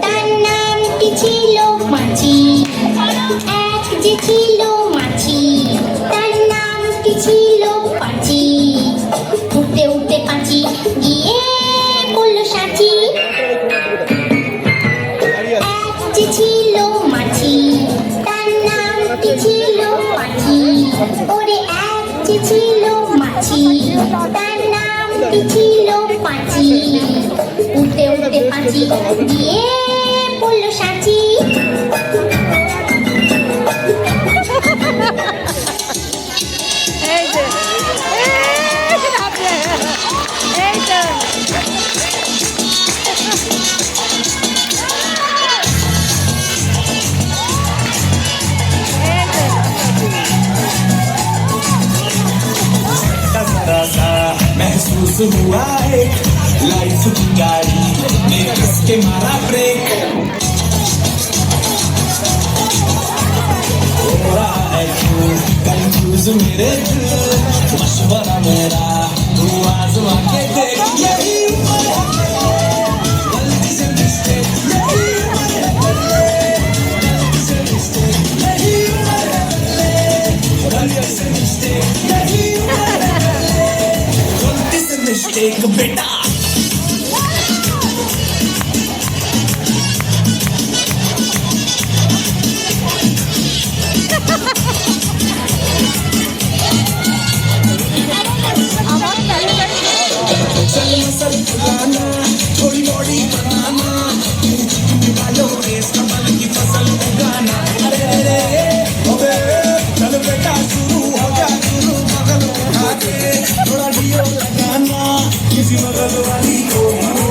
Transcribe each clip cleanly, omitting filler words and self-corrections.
তার নামটি ছিল মাছি। এক যে ছিল মাছি, তার নামটি ছিল পাঁচি। উঠতে উঠতে পাঁচি গিয়ে পড়ল সাঁচি। এক যে ছিল মাছি, তার নামটি ছিল পাঁচি। ওরে এক যে ছিল মাছি, তার নামটি ছিল পাঁচি। উঠতে উঠতে পাঁচি গিয়ে পড়ল সাঁচি। महसूस हुआ एक लाइफ की गाड़ी ने किसके मारा ब्रेक। हो रहा है क्यों कंफ्यूज मेरे दिल, मशवरा मेरा तू आजमा के देख। यही गलती से मिस्टेक, यही गलती से मिस्टेक, यही गलती से मिस्टेक, यही मिस्टेक बेटा। चल मसल फुलाना, थोड़ी बॉडी बनाना, वालों रेस कमल की फसल उगाना। अरे अरे अबे चल बेटा शुरू हो जा, शुरू बगल उठा के थोड़ा डियो लगाना, किसी बगल वाली को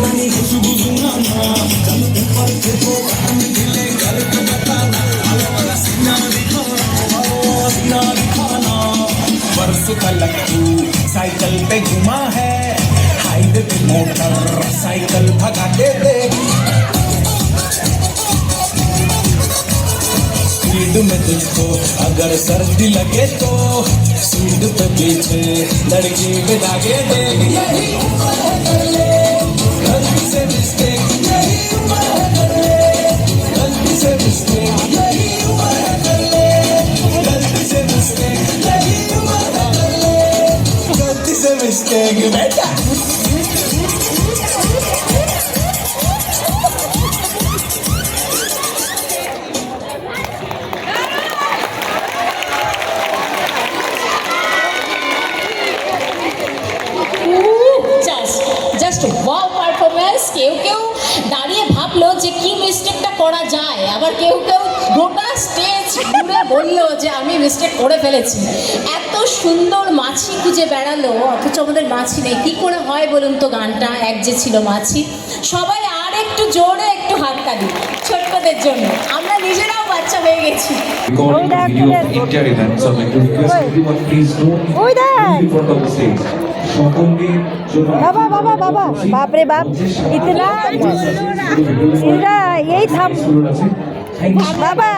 मनी खुशबू सुनाना। चल ऊपर से तो हम गिले घर को बताना, वाला सीना दिखाना, सीना दिखाना। वर्ष का लट्टू साइकिल पे घुमा है, हाईवे पे मोटर साइकिल भगा के देख। स्पीड में तुझको अगर सर्दी लगे तो सीट पे पीछे लड़की बिठा के देख। यही गलती से मिस्टेक, यही गलती से मिस्टेक, यही गलती से मिस्टेक, यही गलती से मिस्टेक बेटा। Wow performance. কেউ কেউ দাঁড়িয়ে ভাবলো যে কি মিস্টেকটা করা যায়, আবার কেউ কেউ গোটা স্টেজ ঘুরে বললো যে আমি মিস্টেক করে ফেলেছি। এত সুন্দর মাছি খুঁজে বেড়ালো অথচ আমাদের মাছি নেই। কী করে হয় বলুন তো গানটা, এক যে ছিল মাছি। সবাই আর একটু জোরে একটু হাততালি ছোট্টদের জন্য, আমরা নিজেরাও বাচ্চা হয়ে গেছি। बाबा बाबा बाबा बाप रे बाप इतना यही था बाबा।